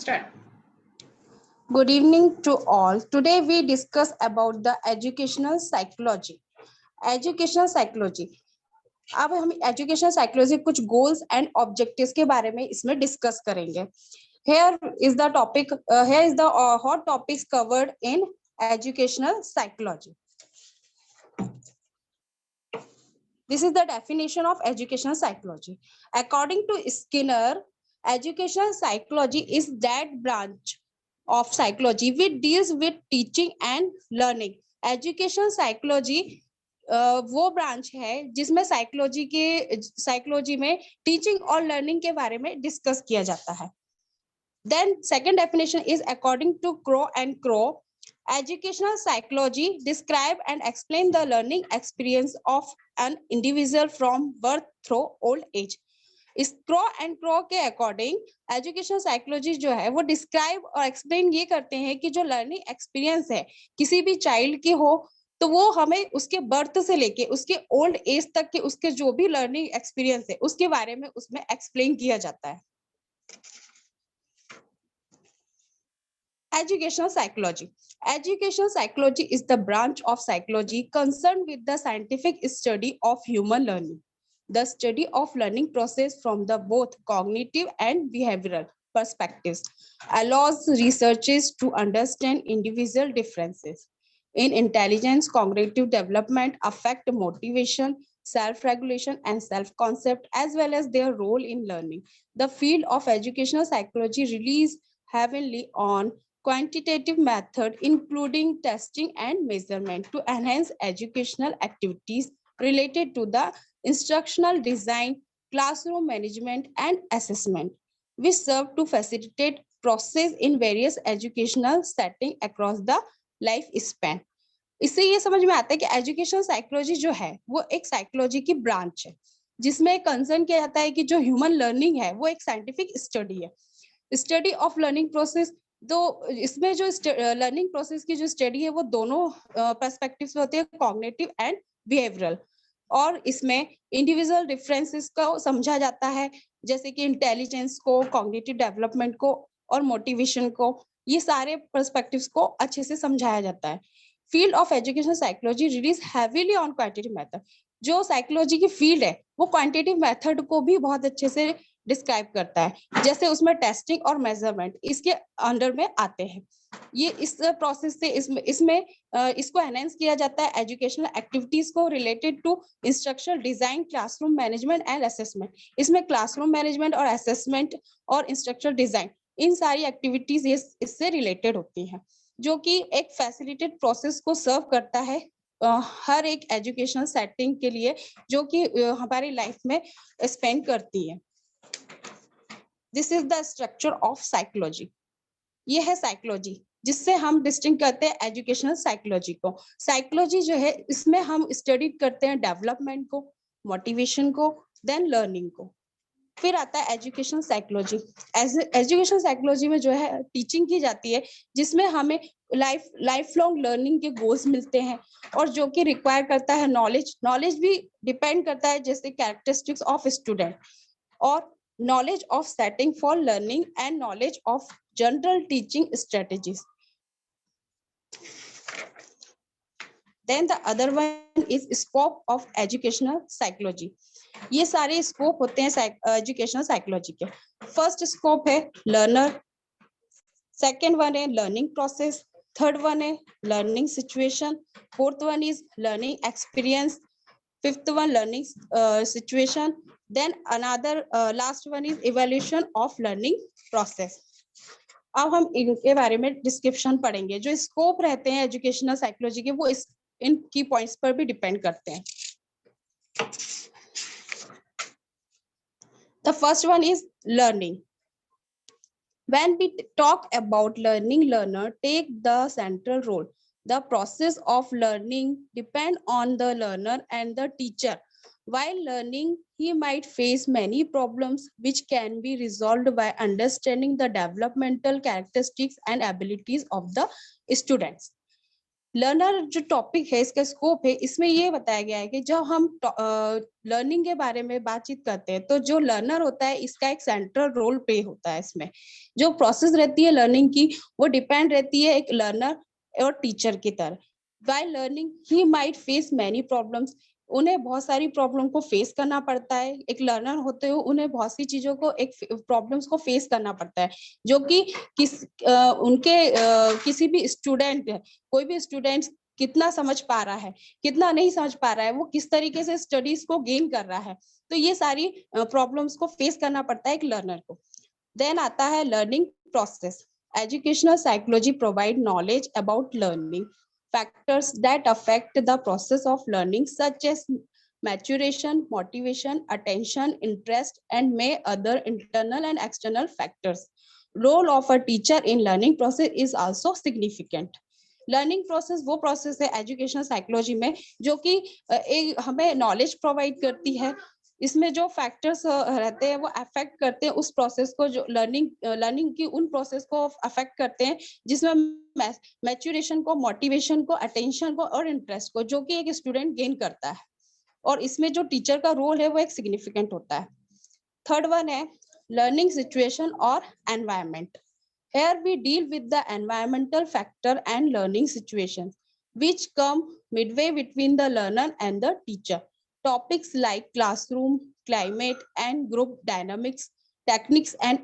Start. Good evening to all. Today we discuss about the educational psychology. Educational psychology. अब हम education psychology कुछ goals and objectives के बारे में इसमें डिस्कस करेंगे. Here is the topic. Here is the hot topics covered in educational psychology. This is the definition of educational psychology. According to Skinner, educational psychology is that branch of psychology which deals with teaching and learning. Educational psychology वो branch है जिसमें psychology में teaching और learning के बारे में discuss किया जाता है. Then second definition is according to Crow and Crow, educational psychology describe and explain the learning experience of an individual from birth through old age. इस क्रो एंड क्रो के according education psychology जो है वो describe और explain ये करते हैं कि जो लर्निंग एक्सपीरियंस है किसी भी चाइल्ड की हो तो वो हमें उसके बर्थ से लेके उसके ओल्ड एज तक के उसके जो भी लर्निंग एक्सपीरियंस है उसके बारे में उसमें एक्सप्लेन किया जाता है. Educational psychology. Educational psychology is the branch of psychology concerned with the scientific study of human learning. The study of learning process from the both cognitive and behavioral perspectives allows researchers to understand individual differences in intelligence, cognitive development, affect motivation, self-regulation, and self-concept, as well as their role in learning. The field of educational psychology relies heavily on quantitative method including testing and measurement to enhance educational activities related to the instructional design, classroom management, and assessment, which serve to facilitate process in various educational settings across the life span. इससे ये समझ में आता है कि education psychology जो है वो एक साइकोलॉजी की ब्रांच है जिसमें कंसर्न किया जाता है कि जो ह्यूमन लर्निंग है वो एक साइंटिफिक स्टडी है. स्टडी ऑफ लर्निंग प्रोसेस, तो इसमें जो लर्निंग प्रोसेस की जो स्टडी है वो दोनों पर्सपेक्टिव्स होते हैं, कॉग्निटिव एंड बिहेवियरल, और इसमें इंडिविजुअल डिफरेंसेस को समझा जाता है जैसे कि इंटेलिजेंस को, कॉग्निटिव डेवलपमेंट को और मोटिवेशन को. ये सारे पर्सपेक्टिव्स को अच्छे से समझाया जाता है. Field of education psychology release heavily on quantitative method. जो साइकोलॉजी की फील्ड है वो क्वांटिटेटिव मेथड को भी बहुत अच्छे से डिस्क्राइब करता है, जैसे उसमें टेस्टिंग और मेजरमेंट इसके अंडर में आते हैं. ये इस प्रोसेस से इसमें इसको एनहांस किया जाता है एजुकेशनल एक्टिविटीज को related to instructional design, classroom management and assessment. इसमें क्लासरूम मैनेजमेंट और असेसमेंट और इंस्ट्रक्शनल डिजाइन इन सारी एक्टिविटीज इससे रिलेटेड होती हैं, जो कि एक फैसिलिटेड प्रोसेस को सर्व करता है हर एक एजुकेशनल सेटिंग के लिए जो कि हमारी लाइफ में स्पेंड करती है. This is the structure of psychology. ये है साइकोलॉजी जिससे हम डिस्टिंक्ट करते हैं एजुकेशनल साइकोलॉजी को. साइकोलॉजी जो है इसमें हम स्टडी करते हैं डेवलपमेंट को, मोटिवेशन को, देन लर्निंग को. फिर आता है एजुकेशन साइकोलॉजी. एजुकेशन साइकोलॉजी में जो है टीचिंग की जाती है जिसमें हमें लाइफ लॉन्ग लर्निंग के गोल्स मिलते हैं और जो कि रिक्वायर करता है नॉलेज भी डिपेंड करता है जैसे कैरेक्टरिस्टिक्स ऑफ स्टूडेंट और knowledge of setting for learning and knowledge of general teaching strategies. Then the other one is scope of educational psychology. ये सारे स्कोप होते हैं एजुकेशनल साइकोलॉजी के. फर्स्ट स्कोप है लर्नर, सेकेंड वन है learning process, third one है learning situation, fourth one is learning experience, fifth one learning situation, then another last one is evaluation of learning process. अब हम इनके बारे में description पढ़ेंगे. जो स्कोप रहते हैं एजुकेशनल साइकोलॉजी के वो इन की पॉइंट्स पर भी डिपेंड करते हैं. The first one is learning. When we talk about learning, learner take the central role. The process of learning depends on the learner and the teacher. While learning, he might face many problems which can be resolved by understanding the developmental characteristics and abilities of the students. Learner जो topic है, इसका scope है, इसमें ये बताया गया है कि जब हम लर्निंग के बारे में बातचीत करते हैं तो जो लर्नर होता है इसका एक सेंट्रल रोल प्ले होता है। इसमें जो प्रोसेस रहती है लर्निंग की वो डिपेंड रहती है एक लर्नर और टीचर की तरह। While learning he might face many problems, उन्हें बहुत सारी प्रॉब्लम को फेस करना पड़ता है। एक लर्नर होते हुए उन्हें बहुत सी चीजों को एक प्रॉब्लम्स को फेस करना पड़ता है, जो कि उनके किसी भी स्टूडेंट, कोई भी स्टूडेंट कितना समझ पा रहा है, कितना नहीं समझ पा रहा है, वो किस तरीके से स्टडीज को गेन कर रहा है, तो ये सारी प्रॉब्लम्स को फेस करना पड़ता है एक लर्नर को। देन आता है learning process. Educational psychology provide knowledge about learning factors that affect the process of learning, such as maturation, motivation, attention, interest, and may other internal and external factors. Role of a teacher in learning process is also significant. Learning process वो process है educational psychology में जो कि हमें knowledge provide करती है। इसमें जो फैक्टर्स रहते हैं वो अफेक्ट करते हैं उस प्रोसेस को, जो लर्निंग की उन प्रोसेस को अफेक्ट करते हैं जिसमें मैच्योरेशन को, मोटिवेशन को, अटेंशन को और इंटरेस्ट को, जो कि एक स्टूडेंट गेन करता है। और इसमें जो टीचर का रोल है वो एक सिग्निफिकेंट होता है। थर्ड वन है लर्निंग सिचुएशन और environment. Here we deal with the environmental factor and learning situations, which come midway between the learner and the teacher. Topics like classroom, climate, and group dynamics, techniques and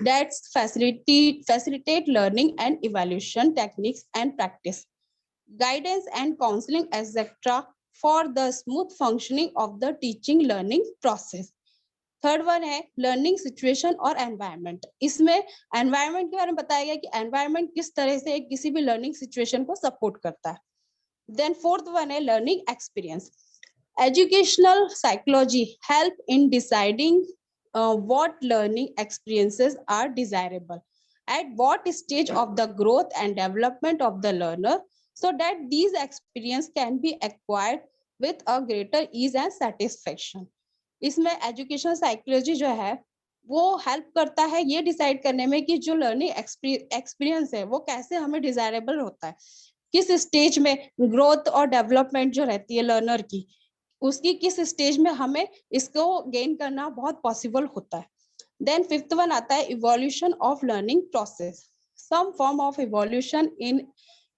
that facilitate learning and evaluation techniques and practice, guidance and counseling, etc. for the smooth functioning of the teaching learning process. Third one है learning situation और environment. इसमें environment के बारे में बताया गया कि environment किस तरह से किसी भी लर्निंग सिचुएशन को सपोर्ट करता है। देन फोर्थ वन है learning experience. Educational psychology help in deciding what learning experiences are desirable at what stage of the growth and development of the learner, so that these experience can be acquired with a greater ease and satisfaction. इसमें educational psychology जो है वो help करता है ये decide करने में कि जो लर्निंग एक्सपीरियंस है वो कैसे हमें डिजायरेबल होता है, किस स्टेज में ग्रोथ और डेवलपमेंट जो रहती है लर्नर की, उसकी किस स्टेज में हमें इसको गेन करना बहुत पॉसिबल होता है। देन फिफ्थ वन आता है evolution of learning process. Some form of evolution in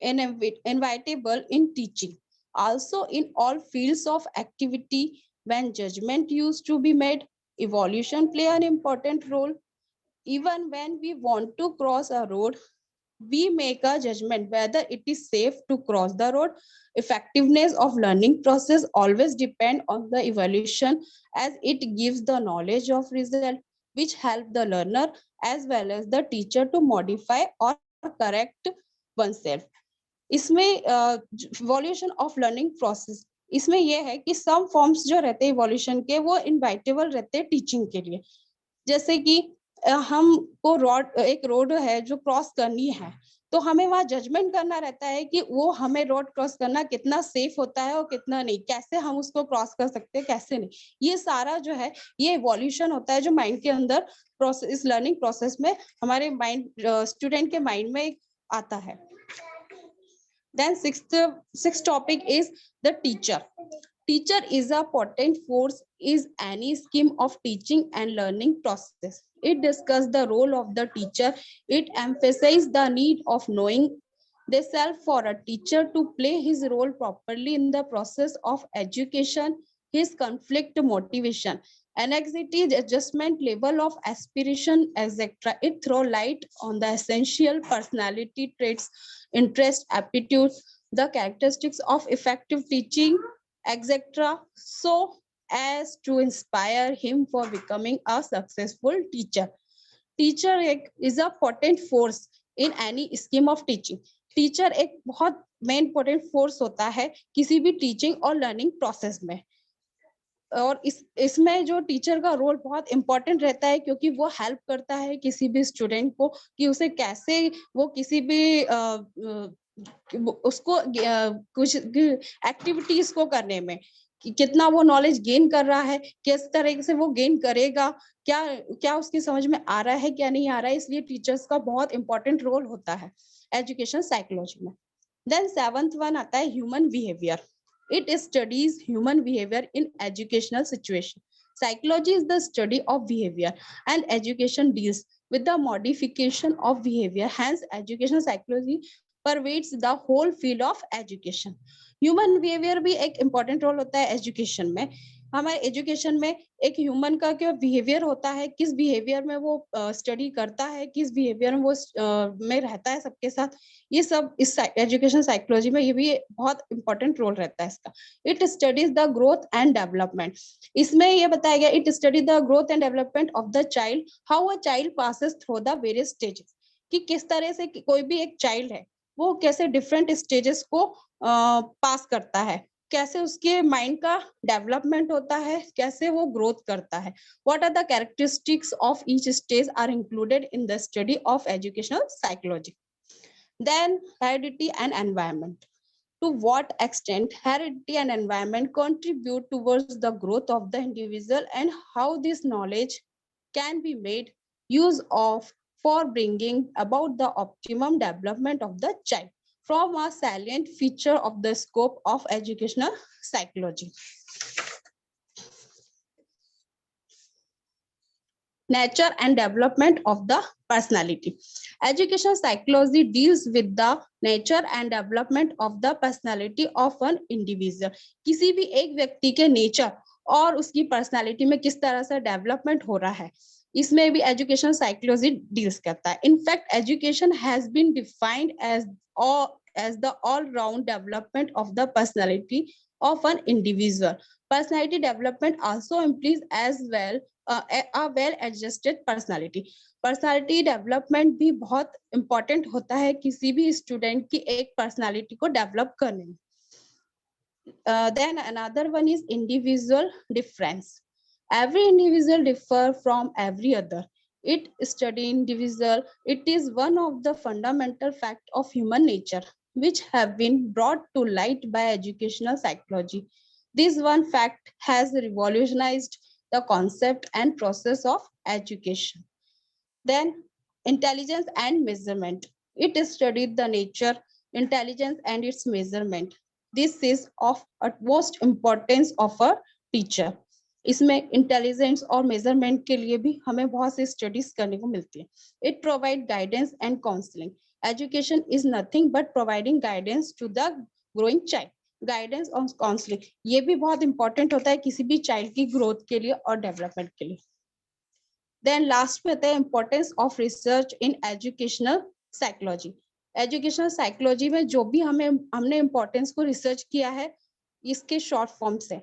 inevitable in teaching, also in all fields of activity. When judgment used to be made, evolution play an important role. Even when we want to cross a road, we make a judgment whether it is safe to cross the road. Effectiveness of learning process always depend on the evaluation, as it gives the knowledge of result which help the learner as well as the teacher to modify or correct oneself. इसमें evolution of learning process, इसमें यह है कि सम forms जो रहते हैं evolution के वो इनवाइटेबल रहते हैं टीचिंग के लिए। जैसे कि हमको एक रोड है जो क्रॉस करनी है, तो हमें वहां जजमेंट करना रहता है कि वो हमें रोड क्रॉस करना कितना सेफ होता है और कितना नहीं, कैसे हम उसको क्रॉस कर सकते हैं कैसे नहीं। ये सारा जो है ये इवोल्यूशन होता है जो माइंड के अंदर प्रोसेस, लर्निंग प्रोसेस में हमारे माइंड स्टूडेंट के माइंड में आता है। Then sixth topic is the teacher. Teacher is a potent force is any scheme of teaching and learning process. It discusses the role of the teacher. It emphasizes the need of knowing the self for a teacher to play his role properly in the process of education, his conflict motivation, anxiety, adjustment, level of aspiration, etc. It throws light on the essential personality traits, interest, aptitude, the characteristics of effective teaching, etc. so as to inspire him for becoming a successful teacher. Teacher is a potent force in any scheme of teaching. Teacher एक बहुत main potent force होता है किसी भी teaching और learning process में। और इसमें जो टीचर का रोल बहुत इंपॉर्टेंट रहता है क्योंकि वो हेल्प करता है किसी भी स्टूडेंट को कि उसे कैसे वो किसी भी उसको कुछ एक्टिविटीज को करने में कि कितना वो नॉलेज गेन कर रहा है, किस तरह से वो गेन करेगा, क्या क्या उसकी समझ में आ रहा है क्या नहीं आ रहा है। इसलिए टीचर्स का बहुत इंपॉर्टेंट रोल होता है एजुकेशन साइकोलॉजी में। देन सेवंथ वन आता है human behaviour. It studies human behaviour in educational situation. Psychology is the study of behavior and education deals with the modification of behavior. Hence, educational psychology pervades the whole field of education. Human behavior भी एक important role होता है education में. हमारे education में एक human का क्या बिहेवियर होता है, किस बिहेवियर में वो स्टडी करता है, किस बिहेवियर में वो में रहता है सबके साथ, ये सब इस एजुकेशन साइकोलॉजी में ये भी बहुत इंपॉर्टेंट रोल रहता है इसका. It studies the growth and development. इसमें ये बताया गया it study the growth and development of the child, how a child passes through the various stages. कि किस तरह से कोई भी एक चाइल्ड है वो कैसे डिफरेंट स्टेजेस को पास करता है, कैसे उसके माइंड का डेवलपमेंट होता है, कैसे वो ग्रोथ करता है. What are the characteristics of each stage are included in the study of educational psychology. Then heredity and environment. To what extent heredity and environment contribute towards the growth of the individual and how this knowledge can be made use of for bringing about the optimum development of the child from a salient feature of the scope of educational psychology. Nature and development of the personality. Educational psychology deals with the nature and development of the personality of an individual. किसी भी एक व्यक्ति के nature और उसकी personality में किस तरह से डेवलपमेंट हो रहा है, इसमें भी एजुकेशन साइकोलॉजी डील्स करता है. In fact education has been defined as the all round development of the personality of an individual. Personality development also implies as well a well adjusted personality. Personality development भी बहुत important होता है किसी भी student की एक पर्सनालिटी को develop करने में. Then another one is individual difference. Every individual differ from every other. It study individual. It is one of the fundamental fact of human nature which have been brought to light by educational psychology. This one fact has revolutionized the concept and process of education. Then intelligence and measurement. It studied the nature, intelligence and its measurement. This is of utmost importance of a teacher. इसमें intelligence और measurement के लिए भी हमें बहुत सी studies करने को मिलती है. It provide guidance and counselling. Education is nothing but providing guidance to the growing child. Guidance और काउंसलिंग ये भी बहुत इंपॉर्टेंट होता है किसी भी चाइल्ड की ग्रोथ के लिए और डेवलपमेंट के लिए. देन लास्ट में आता है importance of research in educational psychology. Educational psychology में जो भी हमने इंपॉर्टेंस को रिसर्च किया है इसके शॉर्ट फॉर्म्स है.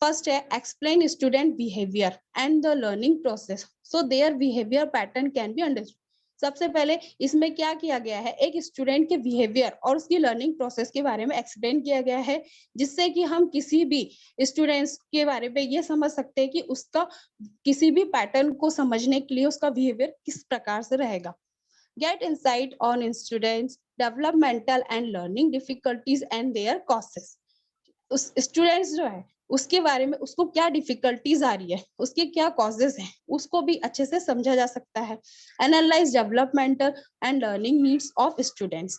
फर्स्ट है explain student behaviour and the learning process so their behaviour pattern can be understood. सबसे पहले इसमें क्या किया गया है, एक स्टूडेंट के बिहेवियर और उसकी लर्निंग प्रोसेस के बारे में एक्सप्लेन किया गया है जिससे कि हम किसी भी स्टूडेंट्स के बारे में ये समझ सकते हैं कि उसका किसी भी पैटर्न को समझने के लिए उसका बिहेवियर किस प्रकार से रहेगा. Get insight on students developmental and learning difficulties and their causes. उस स्टूडेंट्स जो है उसके बारे में उसको क्या डिफिकल्टीज आ रही है, उसके क्या कॉजेस हैं, उसको भी अच्छे से समझा जा सकता है. Analyse developmental and learning needs of students.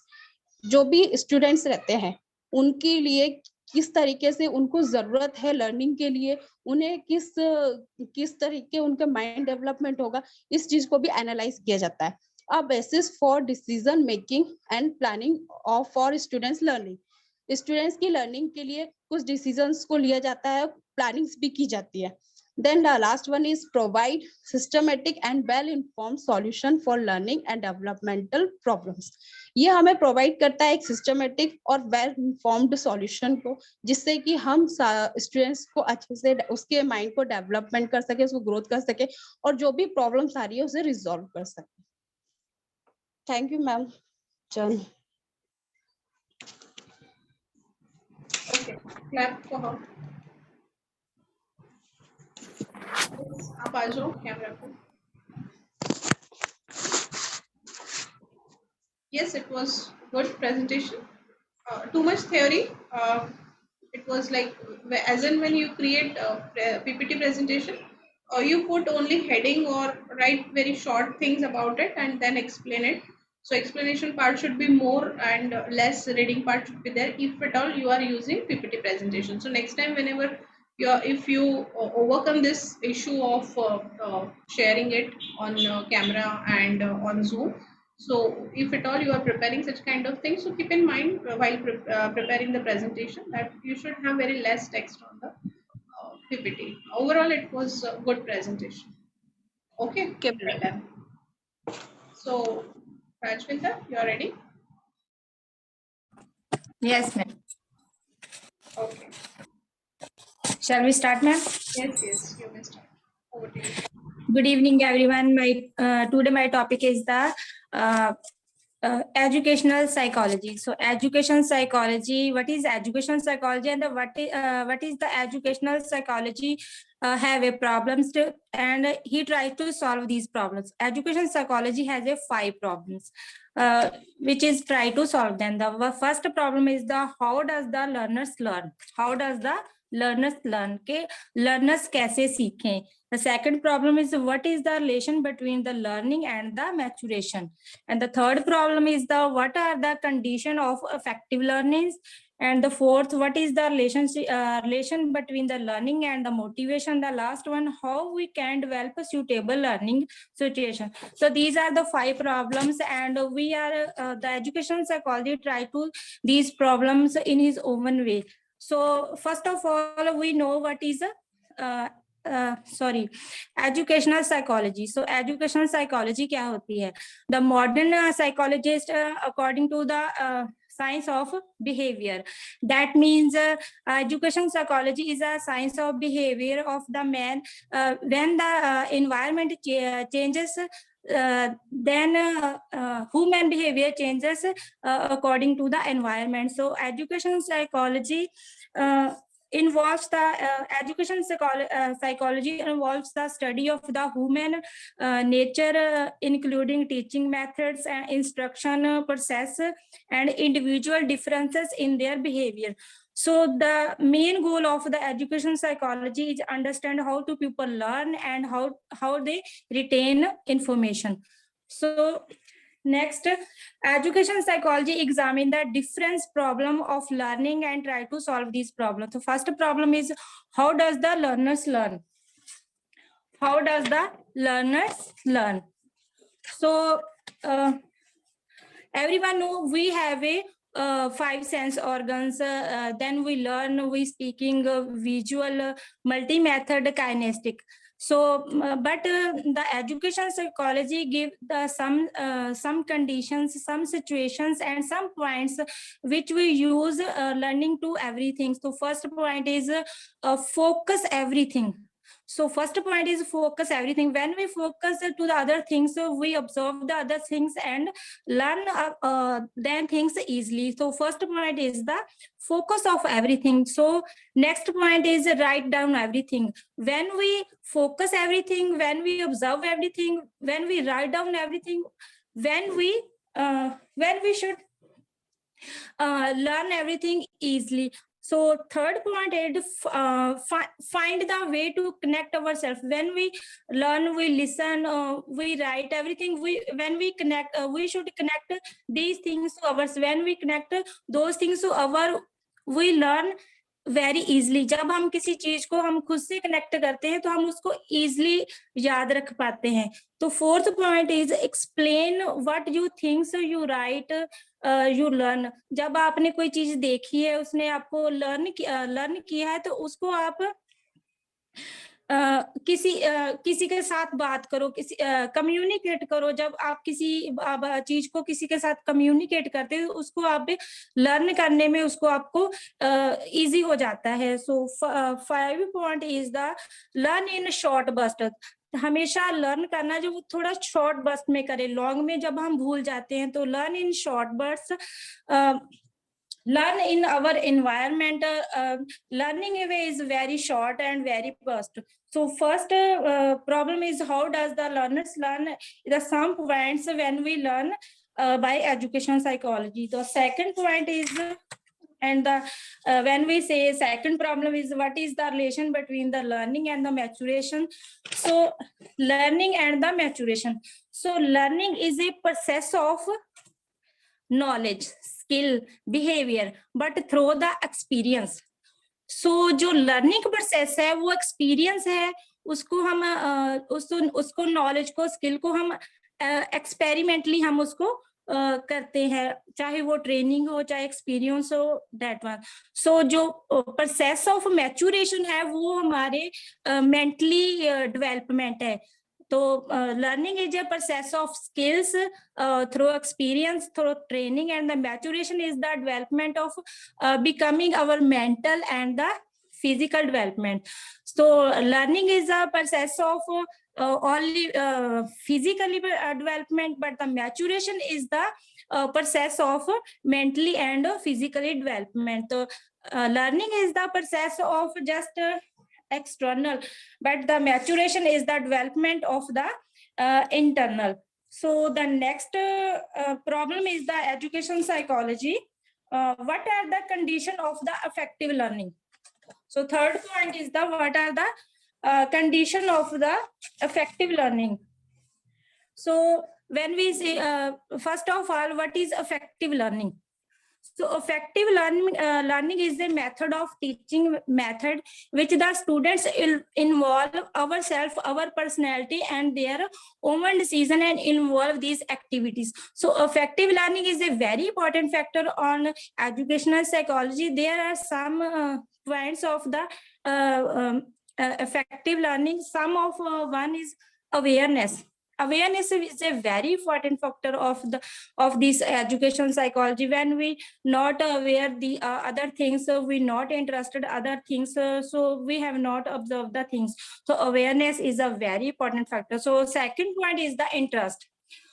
जो भी स्टूडेंट्स रहते हैं उनके लिए किस तरीके से उनको जरूरत है लर्निंग के लिए, उन्हें किस तरीके उनका माइंड डेवलपमेंट होगा, इस चीज को भी एनालाइज किया जाता है. A basis for decision making and planning of for students learning. Students की लर्निंग के लिए कुछ डिसीजंस को लिया जाता है, प्लानिंग्स भी की जाती है. Then the last one is provide systematic and well-informed solution for learning and developmental problems. ये हमें प्रोवाइड करता है एक सिस्टमेटिक और वेल इन्फॉर्म्ड सॉल्यूशन को जिससे कि हम स्टूडेंट्स को अच्छे से उसके माइंड को डेवलपमेंट कर सके, उसको ग्रोथ कर सके और जो भी प्रॉब्लम्स आ रही है उसे रिजॉल्व कर सके. Thank you ma'am. चल Okay, clap for her. आप आ जाओ कैमरा पे. Yes, it was good presentation. Too much theory. It was like as in when you create a PPT presentation, you put only heading or write very short things about it and then explain it. So explanation part should be more and less reading part should be there if at all you are using PPT presentation. So next time whenever if you overcome this issue of sharing it on camera and on Zoom, so if at all you are preparing such kind of things, so keep in mind while preparing the presentation that you should have very less text on the PPT. Overall, it was a good presentation. Okay, Okay, well done. So, Rajvindra, you are ready? Yes, ma'am. Okay. Shall we start, ma'am? Yes, you may start. Over to you. Good evening, everyone. Today my topic is the educational psychology. So, education psychology. What is education psychology, and what is the educational psychology have a problems to, and he tries to solve these problems. Education psychology has a 5 problems, which is try to solve them. The first problem is the how does the learners learn? How does the learners learn? के learners कैसे सीखें? The second problem is what is the relation between the learning and the maturation? And the third problem is the what are the condition of effective learnings? And the fourth, what is the relation between the learning and the motivation? The last one, how we can develop a suitable learning situation. So these are the 5 problems, and we are the educational psychology try to these problems in his own way. So first of all, we know what is educational psychology. So educational psychology क्या होती है? The modern psychologist, according to the science of behavior, that means education psychology is a science of behavior of the man. When the environment changes, then human behavior changes according to the environment. So education psychology involves the education psychology involves the study of the human nature, including teaching methods and instruction process and individual differences in their behavior. So the main goal of the education psychology is understand how to people learn and how they retain information. So next, education psychology examine the difference problem of learning and try to solve these problems. So first problem is how does the learners learn? How does the learners learn? So everyone know we have a 5 sense organs. Then we learn, we speaking, visual, multi-method, kinesthetic. So, but the education psychology give the some conditions, some situations, and some points which we use learning to everything. So, first point is focus everything. So first point is focus everything. When we focus to the other things, so we observe the other things and learn then things easily. So first point is the focus of everything. So next point is write down everything. When we focus everything, when we observe everything, when we write down everything, when we should learn everything easily. So third point is find the way to connect ourselves. When we learn, we listen, we write everything. When we connect, we should connect these things to ours. When we connect those things to our, we learn very easily. जब हम किसी चीज को हम खुद से connect करते हैं तो हम उसको इजली याद रख पाते हैं. तो fourth point is explain what you thinks you right you learn. जब आपने कोई चीज देखी है, उसने आपको लर्न किया है, तो उसको आप किसी के साथ बात करो, किसी कम्युनिकेट करो. जब आप किसी चीज को किसी के साथ कम्युनिकेट करते हो, उसको आप लर्न करने में उसको आपको इजी हो जाता है. सो 5 point is the learn in short burst. हमेशा लर्न करना जो थोड़ा शॉर्ट बर्स्ट में करे, लॉन्ग में जब हम भूल जाते हैं. तो learn in short burst, learn in our environment. Learning away is very short and very burst. So first problem is how does the learners learn? The some points when we learn by education psychology. The second point is and the when we say second problem is what is the relation between the learning and the maturation. So learning and the maturation. So learning is a process of knowledge, skill, behavior, but through the experience. So जो learning process है वो experience है, उसको हम उसको knowledge को, skill को हम एक्सपेरिमेंटली हम उसको करते हैं, चाहे वो ट्रेनिंग हो चाहे एक्सपीरियंस हो, दैट वन. सो जो प्रोसेस ऑफ मैच्योरेशन है वो हमारे मेंटली डेवलपमेंट है. तो learning is a process of skills through experience, through training, and the maturation is the development of becoming our mental and the physical development. So learning is a process of only physically development, but the maturation is the process of mentally and physically development. So learning is the process of just external, but the maturation is the development of the internal. So the next problem is the education psychology. What are the condition of the effective learning? So third point is the what are the condition of the effective learning. So when we say first of all, what is effective learning? So effective learning is a method of teaching method which the students involve ourselves, our personality, and their own decision and involve these activities. So effective learning is a very important factor on educational psychology. There are some points of the effective learning. Some of one is awareness. Awareness is a very important factor of this education psychology. When we not aware the other things, so we not interested other things, so we have not observed the things. So awareness is a very important factor. So second point is the interest.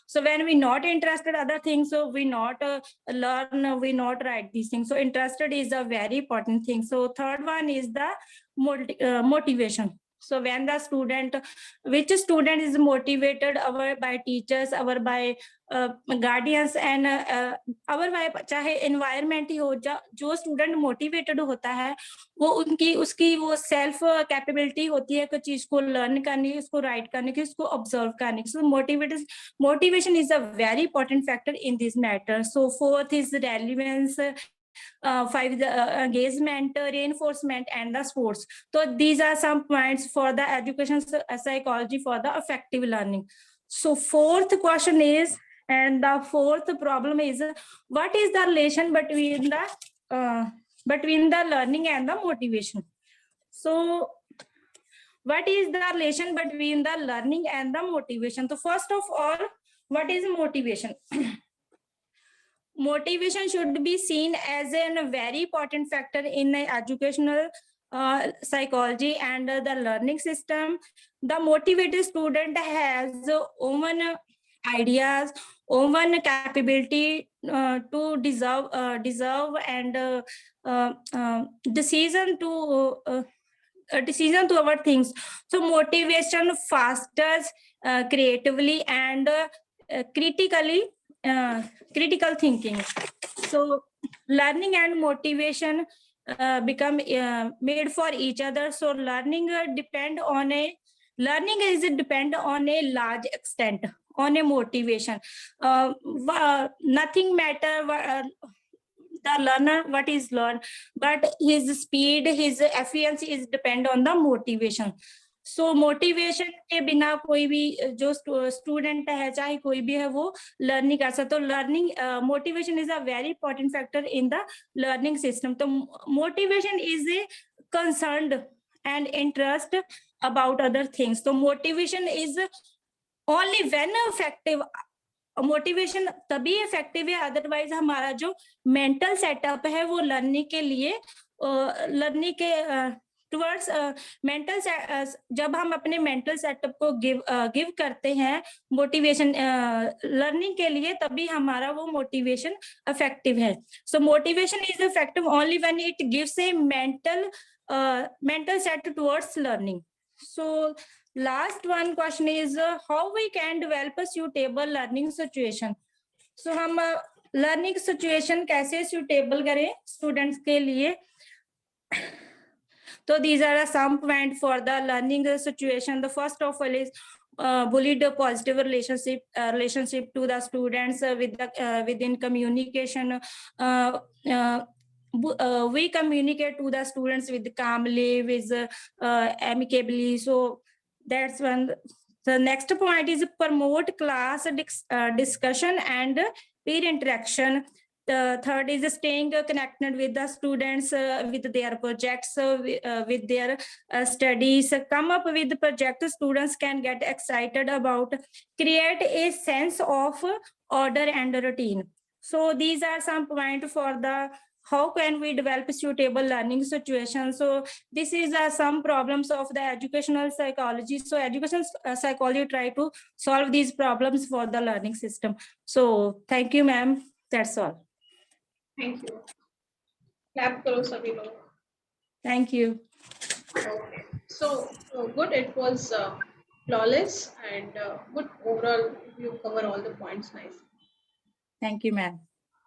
So when we not interested other things, so we not learn, we not write these things. So interested is a very important thing. So third one is the motivation. So when the student, which student is motivated by teachers, by guardians, and by चाहे environment ही हो, जो student motivated होता है वो उसकी वो self capability होती है कि चीज को learn करने की, उसको write करने की, उसको observe करने की. So motivation is a very important factor in this matter. So fourth is relevance. Five, the engagement, reinforcement, and the sports. So these are some points for the education psychology for the effective learning. So fourth question is, and the fourth problem is, what is the relation between the learning and the motivation? So what is the relation between the learning and the motivation? So first of all, what is motivation? Motivation should be seen as a very important factor in educational psychology and the learning system. The motivated student has own ideas, own capability to deserve and decision to our things. So motivation fosters creatively and critical thinking. So learning and motivation become made for each other. So learning is depend on a large extent on a motivation. Nothing matter the learner what is learned, but his speed, his efficiency is depend on the motivation. So motivation के बिना कोई भी जो student है चाहे कोई भी है वो लर्न नहीं कर सकता. तो learning motivation is a very important factor in the learning system. तो motivation is a concerned and interest about other things. तो motivation is only when effective. Motivation तभी इफेक्टिव है, अदरवाइज हमारा जो मेंटल सेटअप है वो लर्निंग के लिए लर्निंग के टुवर्ड्स मेंटल जब हम अपने मेंटल सेटअप को गिव करते हैं मोटिवेशन लर्निंग के लिए, तभी हमारा वो मोटिवेशन इफेक्टिव है. So motivation is effective only when it gives a mental set towards learning. So last one question is how we can develop a suitable learning situation. So हम learning situation कैसे suitable करें students के लिए. So these are some points for the learning situation. The first of all is bullied a positive relationship to the students with the within communication. We communicate to the students with calmly, with amicably. So that's one. The next point is promote class discussion and peer interaction. The third is staying connected with the students, with their projects, with their studies. Come up with the project students can get excited about. Create a sense of order and routine. So these are some points for the how can we develop suitable learning situations. So this is some problems of the educational psychology. So educational psychology try to solve these problems for the learning system. So thank you, ma'am. That's all. Thank you. Clap karo sabhi log. Thank you. Okay. So good. It was flawless and good overall. You cover all the points nicely. Thank you, ma'am.